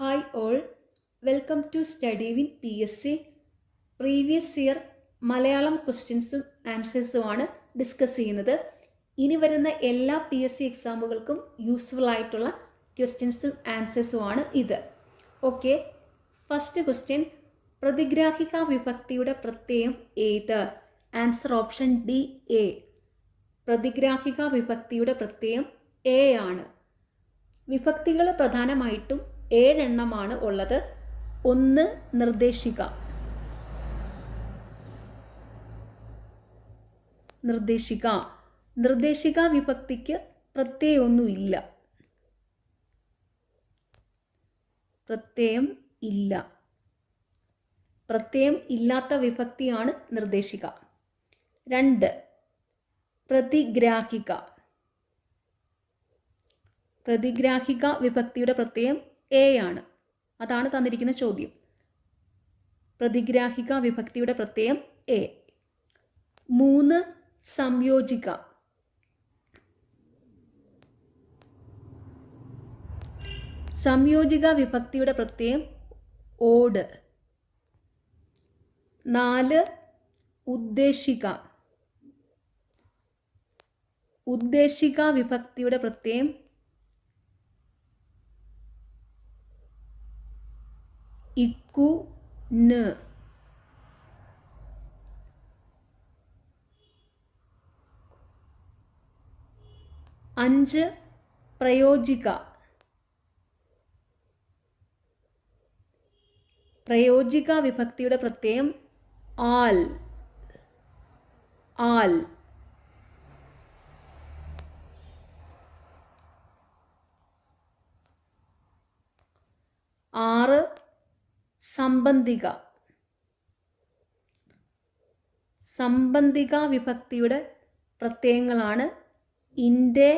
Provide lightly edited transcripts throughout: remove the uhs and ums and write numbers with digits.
Hi all, welcome to study win PSC. Previous year Malayalam ക്വസ്റ്റ്യൻസും ആൻസേഴ്സുമാണ് discuss ചെയ്യുന്നത്. ഇനി വരുന്ന എല്ലാ PSC എക്സാമുകൾക്കും യൂസ്ഫുൾ ആയിട്ടുള്ള ക്വസ്റ്റ്യൻസും ആൻസേഴ്സുമാണ് ഇത്. ഓക്കെ, ഫസ്റ്റ് ക്വസ്റ്റ്യൻ, പ്രതിഗ്രാഹിക വിഭക്തിയുടെ പ്രത്യയം ഏത്? ആൻസർ ഓപ്ഷൻ ഡി, എ. പ്രതിഗ്രാഹിക വിഭക്തിയുടെ പ്രത്യയം എ ആണ്. വിഭക്തികൾ പ്രധാനമായിട്ടും 7 എണ്ണമാണ് ഉള്ളത്. 1 നിർദ്ദേശിക. നിർദ്ദേശിക വിഭക്തിക്ക് പ്രത്യയമൊന്നുമില്ല. പ്രത്യയം ഇല്ലാത്ത വിഭക്തിയാണ് നിർദ്ദേശിക. 2 പ്രതിഗ്രാഹിക. പ്രതിഗ്രാഹിക വിഭക്തിയുടെ പ്രത്യയം എ ആണ്. അതാണ് തന്നിരിക്കുന്ന ചോദ്യം. പ്രതിഗ്രാഹിക വിഭക്തിയുടെ പ്രത്യയം എ. 3 സംയോജിക. സംയോജിക വിഭക്തിയുടെ പ്രത്യയം ഓട്. 4 ഉദ്ദേശിക. ഉദ്ദേശിക വിഭക്തിയുടെ പ്രത്യയം ഇക്കു, ന്. 5 പ്രയോജിക. പ്രയോജിക വിഭക്തിയുടെ പ്രത്യയം ആൽ. 6 സംബന്ധിക. സംബന്ധിക വിഭക്തിയുടെ പ്രത്യയങ്ങളാണ് ഇന്റെ,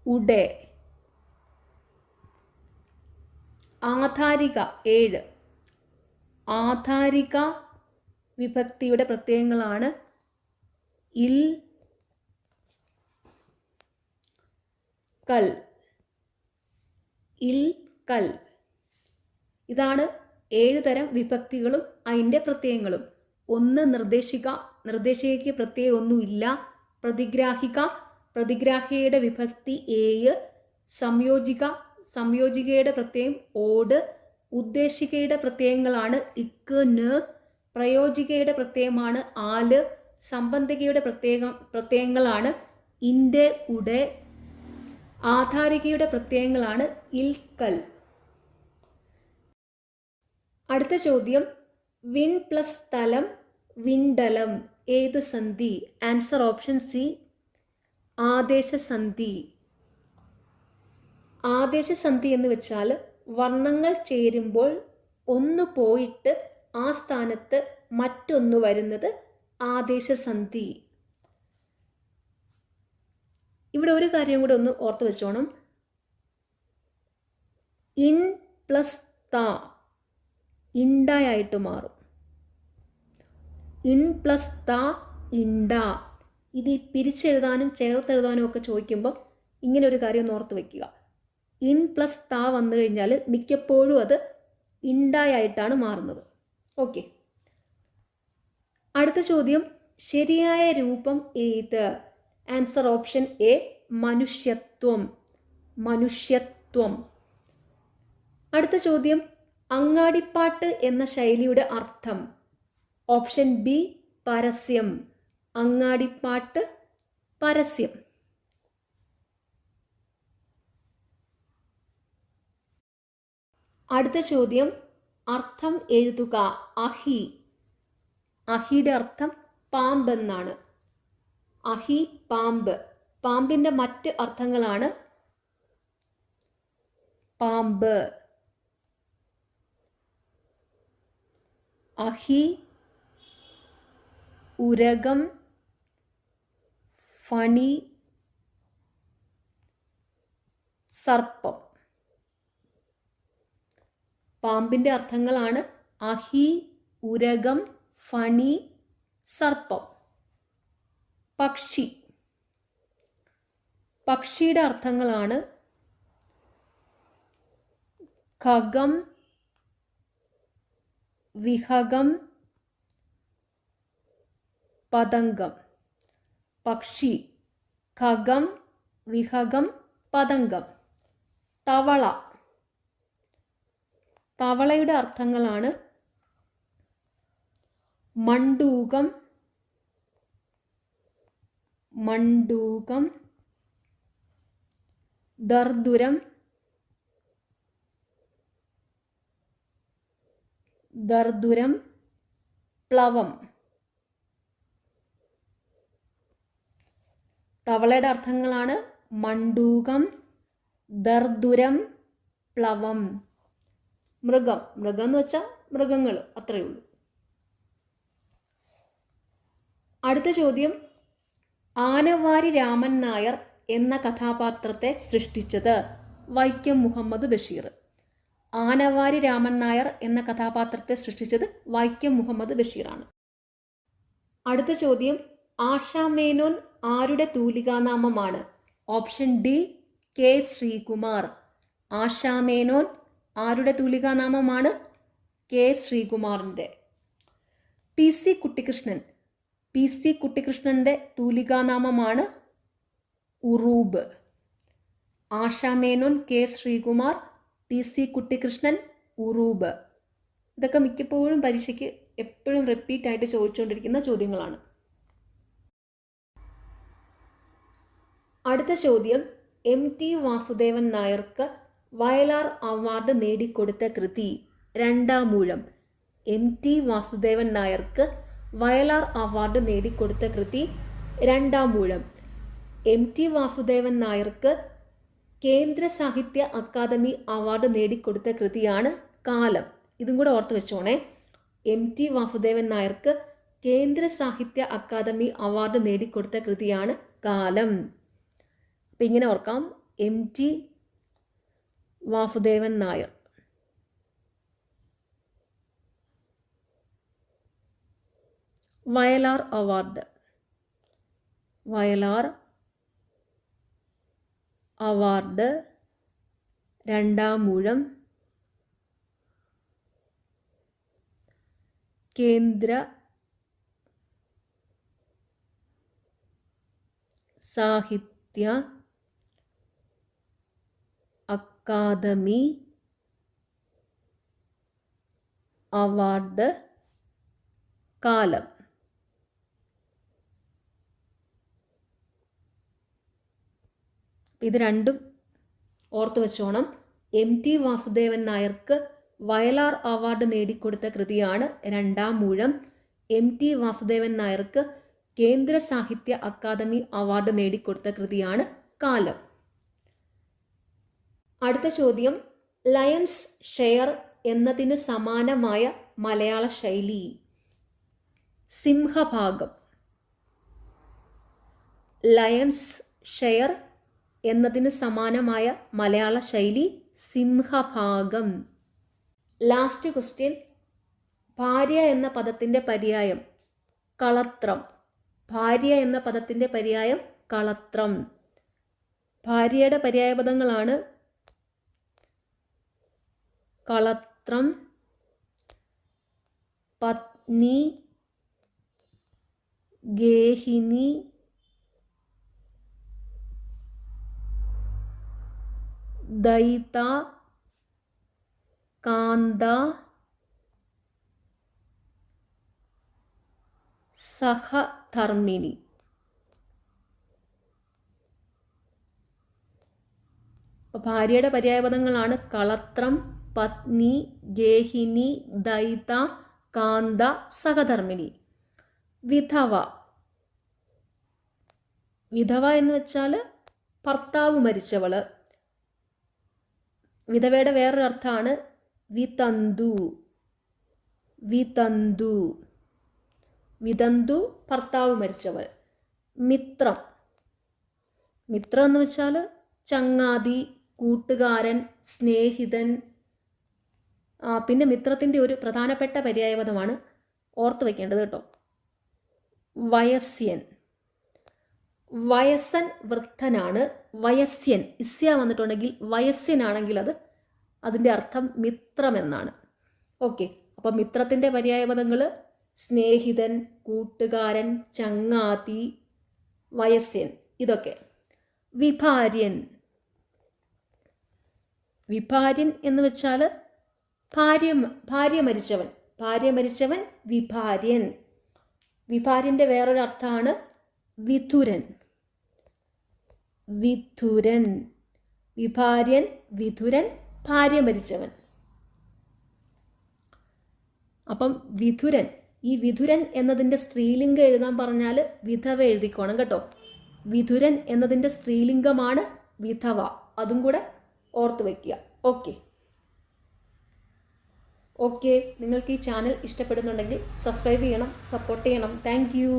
ഉടെ. ആധാരിക 7. ആധാരിക വിഭക്തിയുടെ പ്രത്യയങ്ങളാണ് ഇൽ, കൽ. ഇതാണ് 7 തരം വിഭക്തികളും അതിൻ്റെ പ്രത്യയങ്ങളും. 1 നിർദ്ദേശിക. നിർദ്ദേശികയ്ക്ക് പ്രത്യയം ഒന്നുമില്ല. പ്രതിഗ്രാഹികയുടെ വിഭക്തി ഏ. സംയോജികയുടെ പ്രത്യയം ഓട്. ഉദ്ദേശികയുടെ പ്രത്യയങ്ങളാണ് ഇക്ക്, ന്. പ്രയോജികയുടെ പ്രത്യയമാണ് ആല്. സംബന്ധികയുടെ പ്രത്യയങ്ങളാണ് ഇന്റെ, ഉടെ. ആധാരികയുടെ പ്രത്യയങ്ങളാണ് ഇൽ, കൽ. അടുത്ത ചോദ്യം, വിൺ പ്ലസ് സ്ഥലം, വിണ്ടലം ഏത് സന്ധി? ആൻസർ ഓപ്ഷൻ സി, ആദേശസന്ധി. ആദേശസന്ധി എന്ന് വെച്ചാൽ വർണ്ണങ്ങൾ ചേരുമ്പോൾ ഒന്ന് പോയിട്ട് ആ സ്ഥാനത്ത് മറ്റൊന്ന് വരുന്നത് ആദേശസന്ധി. ഇവിടെ ഒരു കാര്യം കൂടെ ഒന്ന് ഓർത്ത് വെച്ചോണം. ഇൻ പ്ലസ് ത ഇണ്ടായിട്ട് മാറും. ഇൻ പ്ലസ് ത, ഇണ്ട. ഇത് പിരിച്ചെഴുതാനും ചേർത്തെഴുതാനും ഒക്കെ ചോദിക്കുമ്പോൾ ഇങ്ങനെ ഒരു കാര്യം ഒന്ന് ഓർത്ത് വെക്കുക. ഇൻ പ്ലസ് ത വന്നു കഴിഞ്ഞാൽ മിക്കപ്പോഴും അത് ഇണ്ടായിട്ടാണ് മാറുന്നത്. ഓക്കെ, അടുത്ത ചോദ്യം, ശരിയായ രൂപം ഏത്? ആൻസർ ഓപ്ഷൻ എ, മനുഷ്യത്വം. അടുത്ത ചോദ്യം, അങ്ങാടിപ്പാട്ട് എന്ന ശൈലിയുടെ അർത്ഥം? ഓപ്ഷൻ ബി, പരസ്യം. അങ്ങാടിപ്പാട്ട്, പരസ്യം. അടുത്ത ചോദ്യം, അർത്ഥം എഴുതുക. അഹി. അഹിയുടെ അർത്ഥം പാമ്പെന്നാണ്. അഹി, പാമ്പ്. പാമ്പിൻ്റെ മറ്റ് അർത്ഥങ്ങളാണ് പാമ്പ്, അഹി, ഉരകം, ഫണി, സർപ്പം. പാമ്പിൻ്റെ അർത്ഥങ്ങളാണ് അഹി, ഉരകം, ഫണി, സർപ്പം. പക്ഷി. പക്ഷിയുടെ അർത്ഥങ്ങളാണ് ഖഗം വിഹഗം പതംഗം. പക്ഷി ഖഗം വിഹഗം പതംഗം. തവള. തവളയുടെ അർത്ഥങ്ങളാണ് മണ്ഡൂകം മണ്ഡൂകം ദർദുരം ദർദുരം പ്ലവം. തവളയുടെ അർത്ഥങ്ങളാണ് മണ്ഡൂകം ദർദുരം പ്ലവം. മൃഗം. മൃഗം എന്ന് വെച്ചാൽ മൃഗങ്ങൾ, അത്രയേ ഉള്ളൂ. അടുത്ത ചോദ്യം, ആനവാരി രാമൻ നായർ എന്ന കഥാപാത്രത്തെ സൃഷ്ടിച്ചത് വൈക്കം മുഹമ്മദ് ബഷീർ. ആനവാരി രാമൻ നായർ എന്ന കഥാപാത്രത്തെ സൃഷ്ടിച്ചത് വൈക്കം മുഹമ്മദ് ബഷീറാണ്. അടുത്ത ചോദ്യം, ആശാ മേനോൻ ആരുടെ തൂലികാനാമമാണ്? Option D K Sreekumar. Asha Menon ആരുടെ തൂലികാനാമമാണ്? കെ ശ്രീകുമാറിൻ്റെ. P C Kuttikrishnan. P C കുട്ടിക്കൃഷ്ണൻ്റെ തൂലികാനാമമാണ് Uroob. Asha Menon, K Sreekumar, P C Kuttikrishnan, Uroob. ഇതൊക്കെ മിക്കപ്പോഴും പരീക്ഷയ്ക്ക് എപ്പോഴും റിപ്പീറ്റ് ആയിട്ട് ചോദിച്ചുകൊണ്ടിരിക്കുന്ന ചോദ്യങ്ങളാണ്. അടുത്ത ചോദ്യം, എം ടി വാസുദേവൻ നായർക്ക് വയലാർ അവാർഡ് നേടിക്കൊടുത്ത കൃതി. രണ്ടാമൂഴം. എം ടി വാസുദേവൻ നായർക്ക് വയലാർ അവാർഡ് നേടിക്കൊടുത്ത കൃതി രണ്ടാമൂഴം. എം ടി വാസുദേവൻ നായർക്ക് കേന്ദ്ര സാഹിത്യ അക്കാദമി അവാർഡ് നേടിക്കൊടുത്ത കൃതിയാണ് കാലം. ഇതും കൂടെ ഓർത്ത് വെച്ചോണേ. എം ടി വാസുദേവൻ നായർക്ക് കേന്ദ്ര സാഹിത്യ അക്കാദമി അവാർഡ് നേടിക്കൊടുത്ത കൃതിയാണ് കാലം. അപ്പം ഇങ്ങനെ ഓർക്കാം, M T Vasudevan Nair. Vayalar award. Vayalar award Randamoozham കേന്ദ്ര സാഹിത്യ അക്കാദമി അവാർഡ് കാലം. ഇത് രണ്ടും ഓർത്തു വെച്ചോണം. എം ടി വാസുദേവൻ നായർക്ക് വയലാർ അവാർഡ് നേടിക്കൊടുത്ത കൃതിയാണ് രണ്ടാമൂഴം. എം ടി വാസുദേവൻ നായർക്ക് കേന്ദ്ര സാഹിത്യ അക്കാദമി അവാർഡ് നേടിക്കൊടുത്ത കൃതിയാണ് കാലം. അടുത്ത ചോദ്യം, ലയൺസ് ഷെയർ എന്നതിന് സമാനമായ മലയാള ശൈലി. സിംഹഭാഗം. ലയൺസ് ഷെയർ എന്നതിന് സമാനമായ മലയാള ശൈലി സിംഹഭാഗം. ലാസ്റ്റ് ക്വസ്റ്റ്യൻ, ഭാര്യ എന്ന പദത്തിൻ്റെ പര്യായം കളത്രം. ഭാര്യ എന്ന പദത്തിൻ്റെ പര്യായം കളത്രം. ഭാര്യയുടെ പര്യായപദങ്ങളാണ് കളത്രം, പത്നി, ഗേഹിനി, ദയിത, കാന്ത, സഹധർമ്മിണി. ഭാര്യയുടെ പര്യായപദങ്ങളാണ് കളത്രം, പത്നി, ഗേഹിനി, ദയിത, കാന്ത, സഹധർമ്മിണി. വിധവ. വിധവ എന്ന് വെച്ചാൽ ഭർത്താവ് മരിച്ചവള്. വിധവയുടെ വേറൊരു അർത്ഥമാണ് വിതന്തു. വിതന്തു. വിതന്തു ഭർത്താവ് മരിച്ചവൾ. മിത്രം. മിത്രം എന്ന് വെച്ചാൽ ചങ്ങാതി, കൂട്ടുകാരൻ, സ്നേഹിതൻ. പിന്നെ മിത്രത്തിൻ്റെ ഒരു പ്രധാനപ്പെട്ട പര്യായപദമാണ് ഓർത്ത് വയ്ക്കേണ്ടത് കേട്ടോ, വയസ്യൻ. വയസ്സൻ വൃദ്ധനാണ്. വയസ്യൻ ഇസ്യ വന്നിട്ടുണ്ടെങ്കിൽ വയസ്യനാണെങ്കിൽ അത് അതിൻ്റെ അർത്ഥം മിത്രം എന്നാണ്. ഓക്കെ, അപ്പം മിത്രത്തിൻ്റെ പര്യായപദങ്ങൾ സ്നേഹിതൻ, കൂട്ടുകാരൻ, ചങ്ങാതി, വയസ്യൻ, ഇതൊക്കെ. വിഭാര്യൻ, വിഭാര്യൻ എന്ന് വെച്ചാൽ ഭാര്യ മരിച്ചവൻ വിഭാര്യൻ. വിഭാര്യൻ്റെ വേറൊരു അർത്ഥമാണ് വിധുരൻ. വിഭാര്യൻ, വിധുരൻ, ഭാര്യ മരിച്ചവൻ. അപ്പം വിധുരൻ, ഈ വിധുരൻ എന്നതിൻ്റെ സ്ത്രീലിംഗം എഴുതാൻ പറഞ്ഞാൽ വിധവ എഴുതിക്കോണം കേട്ടോ. വിധുരൻ എന്നതിൻ്റെ സ്ത്രീലിംഗമാണ് വിധവ, അതും കൂടെ ഓർത്ത് വയ്ക്കുക. ഓക്കെ, നിങ്ങൾക്ക് ഈ ചാനൽ ഇഷ്ടപ്പെടുന്നുണ്ടെങ്കിൽ സബ്സ്ക്രൈബ് ചെയ്യണം, സപ്പോർട്ട് ചെയ്യണം. Thank you.